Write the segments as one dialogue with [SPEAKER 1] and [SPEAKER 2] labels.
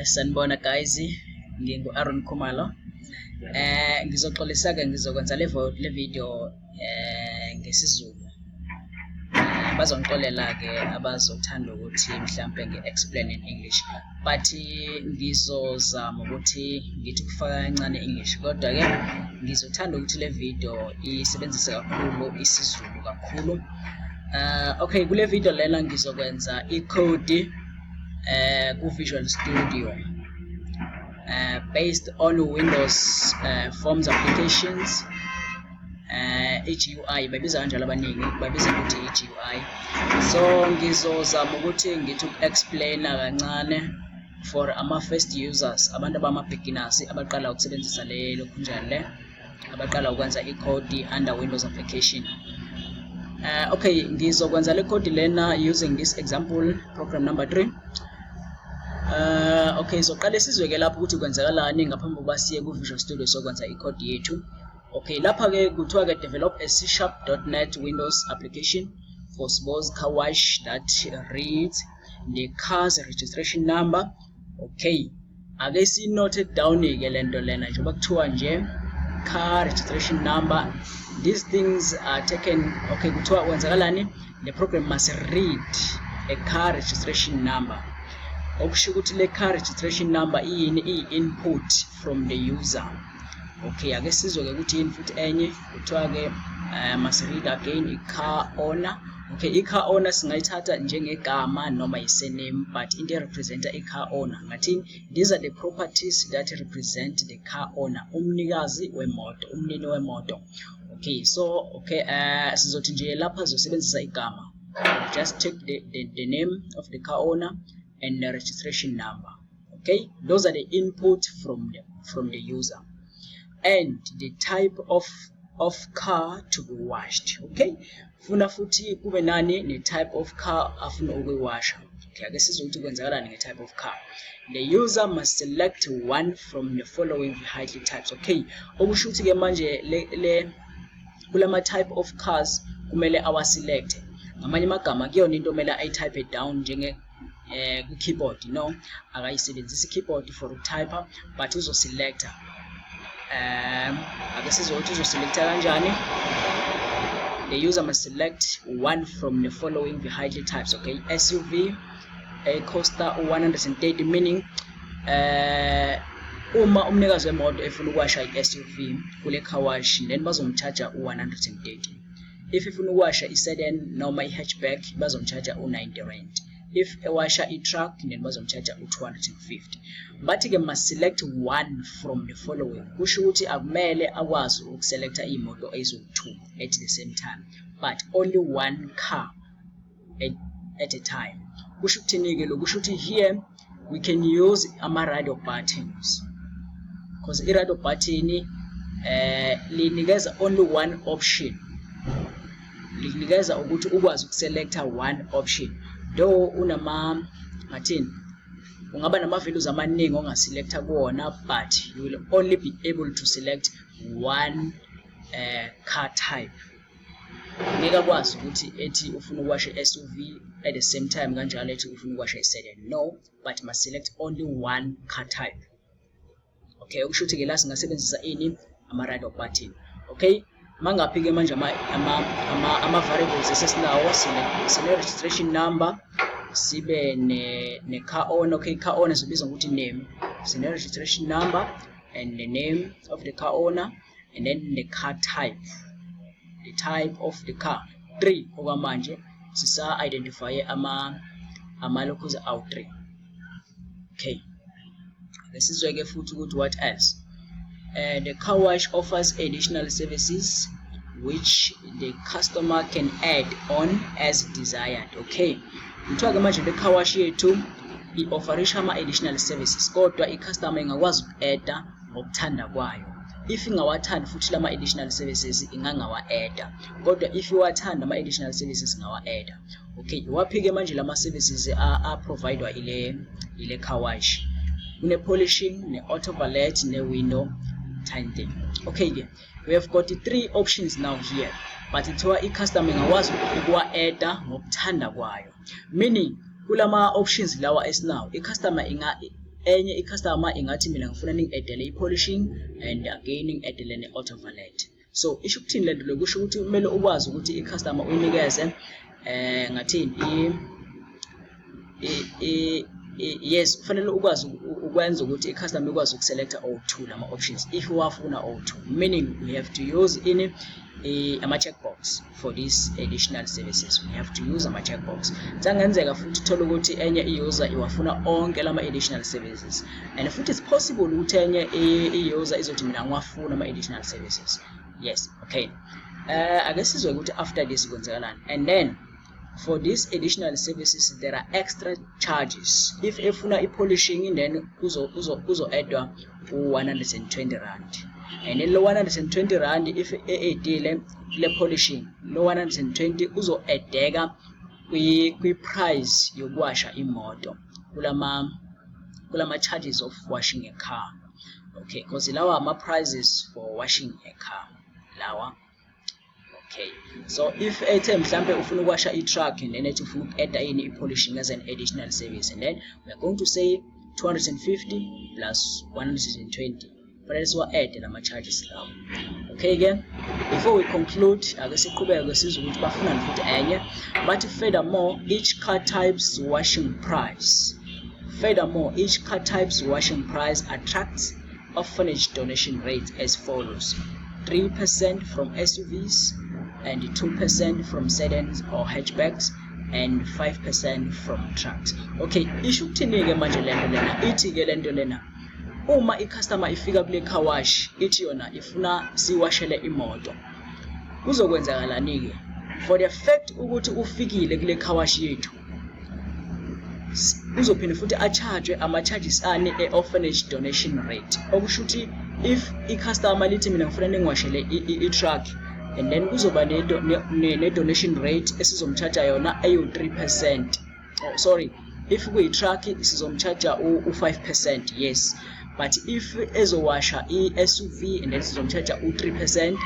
[SPEAKER 1] Sanibona guys, ngingu-Aaron Khumalo. Ngizoxolisa-ke ngizokwenza le video ngesizulu. Bazongixolela-ke abazothanda ukuthi mhlampe ngi-explain in English, but ngizozama ukuthi ngithi kufaka kancane English, kodwa-ke ngizothanda ukuthi le video isebenzise kakhulu isiZulu kakhulu. Okay, kule video lena ngizokwenza i-code ku-Visual Studio based on Windows Forms applications. GUI babiza kanjalo abaningi, babiza ukuthi i-GUI. So ngizozama ukuthi ngithi explain kancane for ama-first users, abantu abama-beginners abaqala ukusebenzisa le khunjana le, abaqala ukwenza i-code under Windows application. Okay, ngizokwenza le code lena using this example program number 3. Okay, soqala sizweke lapho ukuthi kwenzakalani ngaphambi kokuba siye ku-Visual Studio sokwenza i-code yethu. Okay, lapha ke kuthiwa ke develop a C# .NET Windows application for sports car wash that reads the car's registration number. Okay, ake si note down ke lento lena njengoba kuthiwa nje car registration number. These things are taken. Okay, kuthiwa kwenzakalani, the program must read a car registration number. Okusho ukuthi le car registration number i-input from the user. Okay, ake sizwe ke ukuthi input enye kuthiwa ke must read again i-car owner. Okay, i-car owner singayithatha njengegama noma i-surname, but into representa i-car owner ngathini, these are the properties that represent the car owner, umnikazi wemoto, umnini wemoto. Okay, so okay, sizothi nje lapha sizosebenzisa igama. Just take the name of the car owner and the registration number. Okay, those are the input from the user, and the type of car to be washed. Okay, funa futhi kube nani ne type of car afuna ukuyiwasha. Okay, ake sizothi kwenzakalani nge type of car. The user must select one from the following vehicle types. Okay, okusho ukuthi ke manje le kulama type of cars kumele awaselect. Ngamanye amagama kuyona into kumele ayitype down njenge ku keyboard, no, akayisebenzisa keyboard for ukutype, but uzoselecta. Ake sizothi uzoselecta kanjani. The user must select one from the following vehicle types. Okay, SUV, a Coaster 130, meaning uma umnikazi wemoto efuna ukuwasha i-SUV kule car wash, then bazomcharge u-130. If efuna ukuwasha i-sedan noma i-hatchback bazomcharge u-90 rand. If ewasha i-truck then bazomcharge u-250. Bathi ke must select one from the following. Kusho ukuthi akumele akwazi ukuselecta imoto eziwu-2 at the same time, but only one car at a time. Kusho ukuthini ke lo? Kusho ukuthi here we can use ama-radio buttons, because i-radio button linikeza only one option, linikeza ukuthi ukwazi ukuselecta one option. Though unama ngathini, ungaba nama values amaningi ongaselecta kuwona, but you will only be able to select one car type. Ngeke akwazi ukuthi ethi ufuna ukuwasha i-SUV at the same time kanjalo ethi ufuna ukuwasha i-sedan, no, but must select only one car type. Okay, okusho ukuthi ke la singasebenzisa ini, ama-radio button. Okay, mangaphi ke manje ama variables esesinawo, sine registration number, sibe ne car owner. Okay, car owner sibiza ngokuthi name, sine registration number and the name of the car owner, and then the car type, the type of the car. 3 okwamanje sisa identify ama locals out 3. Okay, lesizwe ke futhi ukuthi what else. The car wash offers additional services which the customer can add on as desired. Okay, kuthiwa ke manje le car wash yethu i-offerisha ama-additional services, kodwa i-customer ingakwazi uku-adda ngokuthanda kwayo. If ingawathanda futhi lama additional services ingangawa-adda, kodwa if iwathanda ama-additional services ingawa-adda. Okay, iwaphi ke manje lama services a-providwa ile car wash? Kune polishing, ne auto valet, ne window tinting. Okay ke, we have got 3 options now here, but ithiwa i-customer ingakwazi ukuwa-adda ngokuthanda kwayo, meaning kulama options lawa esinawo i-customer enye i-customer ingathi mina ngifuna ningi-edele i-polishing and again ningi-edele ne-auto valet. So isho ukuthini lento le? Kusho ukuthi kumele ukwazi ukuthi i-customer uyinikeze ngathini yes, kufanele ukwazi ukwenza ukuthi i-customer ikwazi ukuselecta O2 lama options if wafuna O2, meaning we have to use ama-checkbox for these additional services. We have to use ama-checkbox. Sangenzeka futhi uthola ukuthi enye i-user iwafuna onke lama additional services, and futhi it's possible ukuthi enye i-user izothi mina ngiwafuna ama-additional services. Yes, okay. Ake sizwe ukuthi after this kwenzakalani. And then for these additional services there are extra charges. If efuna i-polishing then uzo addwa u-120 rand, and then lo 120 rand if edile le polishing lo 120 uzo addeka kwi price yokuwasha imoto kulama charges of washing a car. Okay, because lawa ama prices for washing a car lawa. Okay, so if ethe mhlambe ufuna ukuwasha i-truck and then ethi ufuna uku-add i-polishing as an additional service, and then we are going to say 250 plus 120. Fanele siwa-add lama charges lawo. Okay ke, before we conclude ake siqhubeke sizwe ukuthi bafuna futhi enye. But furthermore, each car type's washing price attracts orphanage donation rates as follows: 3% from SUVs, and 2% from sedans or hatchbacks, and 5% from trucks. Okay, isho ukuthini ke manje lento lena? Ithi ke lento lena, uma i-customer ifika kule car wash ithi yona ifuna siwashele imoto, kuzokwenzakalani ke? For the fact ukuthi ufikile kule car wash yethu, uzophinda futhi a-charge ama-charges ani e-orphanage donation rate. Okusho ukuthi if i-customer lithi mina ngifuna ningiwashele i-truck, and then kuzoba ne-donation rate esizomcharge yona ayu-3%. Oh, sorry, if kuyi-truck sizomcharge u-5%, yes, but if ezowasha i-SUV and then sizomcharge u-3%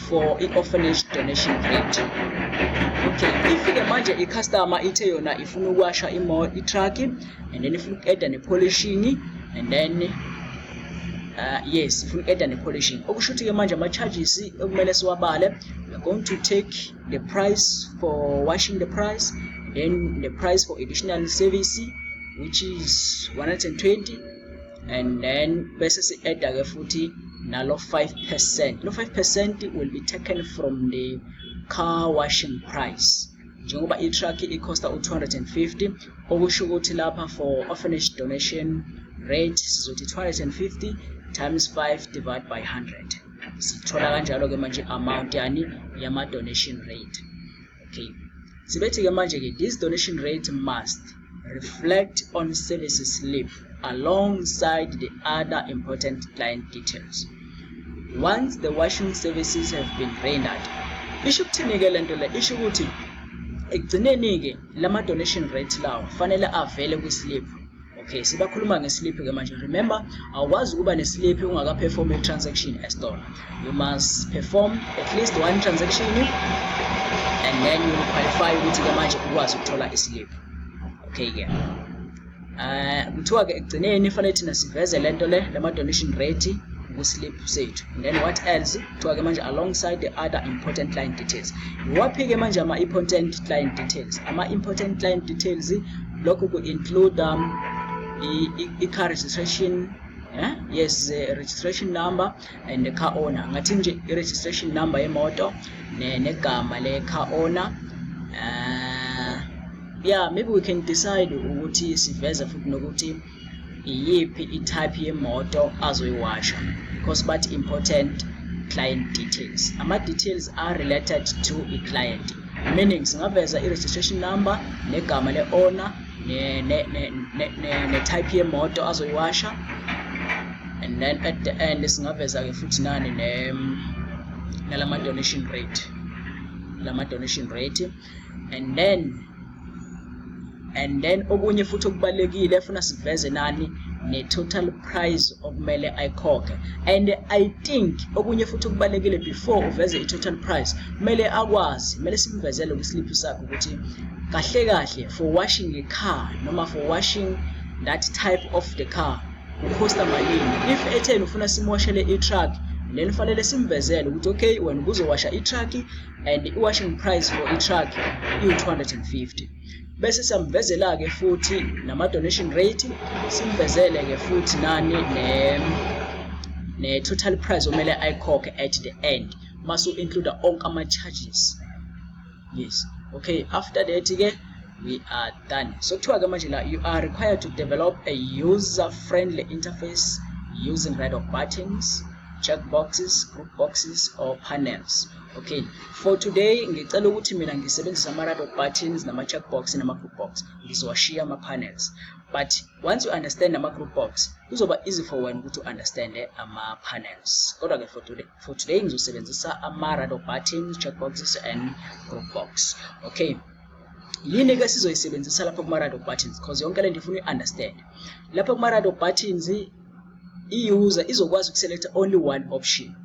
[SPEAKER 1] for i-orphanage donation rate. Okay, if ke manje i-customer ithe yona ifuna ukuwasha i-truck and then ifuna uku-add ne-polishing, and then yes, ifuna uku-add ne-polishing, okusho ukuthi ke manje ama-charges ekumele siwabale. We're going to take the price for washing the price, then the price for additional service which is 120, and then bese si-add ke futhi nalo 5%. No 5% will be taken from the car washing price. Njengoba i-truck i-costa u-250, okusho ukuthi lapha for orphanage donation rate sizothi 250 times 5 divided by 100. Sithola kanjalo ke manje amount yani yama donation rate. Okay, sibethi ke manje ke this donation rate must reflect on service slip alongside the other important client details once the washing services have been rendered. Isho ukuthini ke lento le? Isho ukuthi ekugcineni ke lama donation rate lawo fanele avele kwi-slip. Okay, sibakhuluma nge-slip ke manje. Remember, awukwazi ukuba ne-slip ungaka perform a transaction e-store. You must perform at least one transaction and then you qualify ukuthi ke manje ukwazi ukuthola i-slip. Okay ke, kuthiwa ke ekugcineni fanele thina siveze lento le lama donation rate ku-slip sethu, and then what else? Kuthiwa ke manje alongside the other important client details. Iwaphi ke manje ama-important client details? Ama-important client details lokhu ku-include i-car registration, yes, registration number and the car owner. Ngathi nje i-registration number yemoto negama le-car owner. Yeah, maybe we can decide ukuthi siveze futhi nokuthi iyiphi i-type yemoto azoyiwasha, because but important client details. Ama-details are related to a-client, meaning singaveza i-registration number negama le-owner ne-type yemoto azoyiwasha, and then at the end singaveza ke futhi nani nalama donation rate, and then okunye futhi okubalekile efuna siveze nani ne-total price okumele ayikhokhe. And I think okunye futhi okubalekile before uveze i-total price kumele simvezele kwislip sakho ukuthi kahle kahle for washing a car noma for washing that type of the car ukhosta malini. If etheni ufuna simoshele i-truck, then fanele simvezele ukuthi okay wena uzowasha i-truck and i-washing price for i-truck i-250. Bese siyamvezela ke futhi nama donation rate, simvezele ke futhi nani ne total price omele ayikhokhe at the end, masu include onke ama charges. Yes, okay, after that ke we are done. So kuthiwa ke manje la you are required to develop a user friendly interface using RadioButtons, checkboxes, groupboxes or panels. Okay, for today ngicela ukuthi mina ngisebenzisa ama RadioButtons nama checkbox nama groupbox, ngizowashiya ama panels. But once you understand ama groupbox, kuzoba easy for wena ukuthi understand ama panels. Kodwa ke for today ngizosebenzisa ama RadioButtons, checkboxes and groupbox. Okay, yini ke sizoyisebenzisa lapha kuma RadioButtons because yonke lento ifuna uyi-understand. Lapha kuma RadioButtons i-user izokwazi ukuselect only one option.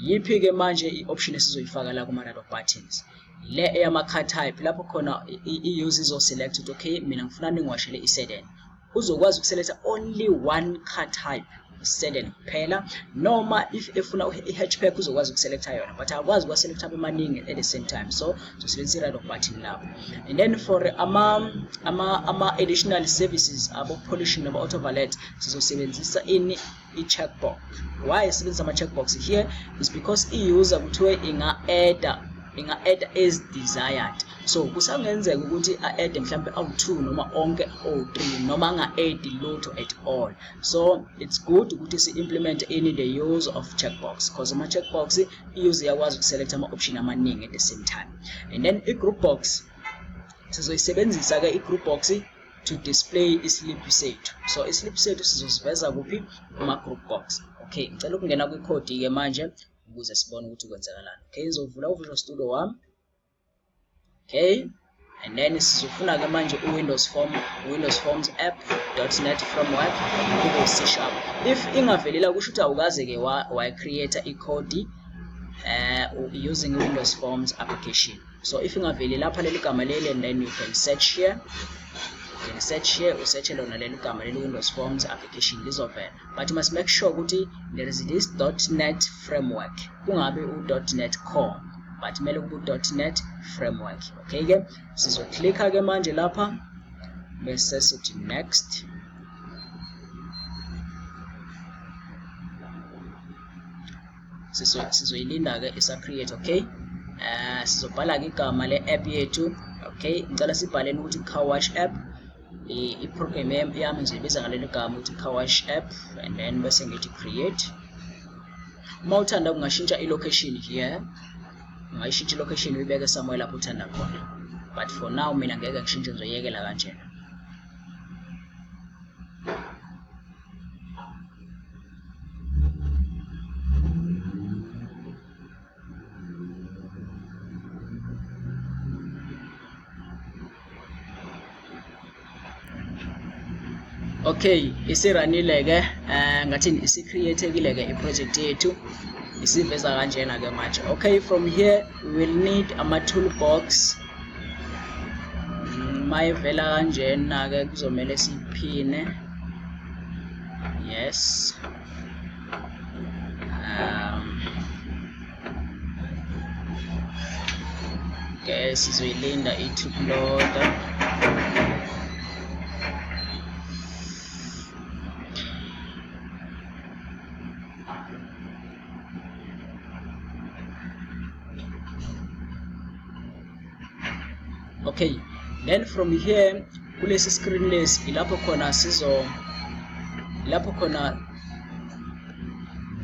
[SPEAKER 1] Yiphi ke manje i-option esizoyifaka la kuma RadioButtons? Le eyama car type, lapho khona i-user izoselect ukuthi okay mina ngifuna ngiwashele i-sedan. Uzokwazi ukuselecta only one car type, sedan kuphela, noma if efuna i-hatchback uzokwazi ukuselecta yona, but akwazi ukuselecta amaningi at the same time. So sisebenzisa i-RadioButton lapho. And then for ama additional services abo polishing noma auto valet sizosebenzisa i-checkbox. Why sisebenzisa ama checkbox here is because i-user kuthiwe inga-add as desired. So kusangenzeka ukuthi a-add mhlambe awu2 noma onke awu3 noma anga-add lutho at all. So it's good ukuthi si-implement the use of checkbox because ama checkbox i-user yakwazi ukuselect ama option amaningi at the same time. And then i-groupbox sizoyisebenzisa ke i-groupbox to display islip sethu. So islip sethu sizosiveza kuphi kuma groupbox. Okay, ngicela ukungena kwi-code ke manje ukuze sibone ukuthi kwenzakalani. Okay, ngizovula uVisual Studio wami. Okay, and then sizofuna ke manje Windows Forms App .NET framework kube C#. If ingavelela kusho ukuthi awukaze ke wa create i-code using Windows Forms application. So if ingaveli lapha leli gama leli, and then you can search here. You can search here, usearch lona leli gama leli Windows Forms application lizovela. But you must make sure ukuthi there is this .NET framework. Kungabe u.NET Core, but mele kube .NET framework. Okay ke sizoclicka ke manje lapha bese sithi next. Sizoyilinda ke isa create. Okay, sizobhala ke igama le app yethu. Okay, ngicela sibhaleni ukuthi car wash app. I-program yami ngizoyibiza ngaleli gama ukuthi car wash app, and then bese ngithi create. Uma uthanda ungashintsha i-location here, ungayishintsha i-location uyibeke somewhere lapho uthanda khona, but for now mina ngeke ngishintshe, ngizoyekela kanjena. Okay, isiranile ke ngathi isicreateekile ke iproject yethu, isiveza kanjena ke manje. Okay, from here we will need ama toolbox. Mayivela kanjena ke kuzomela siphine. Yes. Okay, sizoyilinda i-upload. Okay, then from here kulesi screen lesi ilapho khona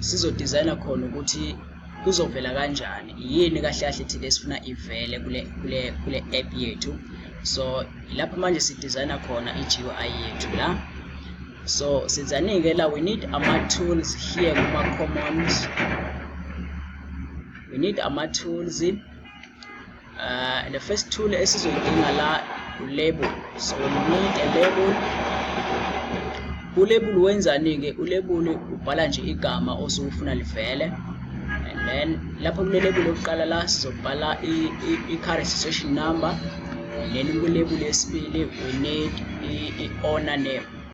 [SPEAKER 1] sizo designer khona ukuthi kuzovela kanjani, yini kahle kahle thina esifuna ivele kule app yethu. So ilapho manje si designer khona i-GUI yethu la. So sizanike la, we need ama tools here kuma commons. We need ama tools. The first tool esizoyidinga la u-label. So we need a label. U-label wenzani ke? U-label ubhala nje igama osufuna livele, and then lapho kule label yokuqala la sizobhala i-car registration number, and then kule label yesibili we need i-owner name.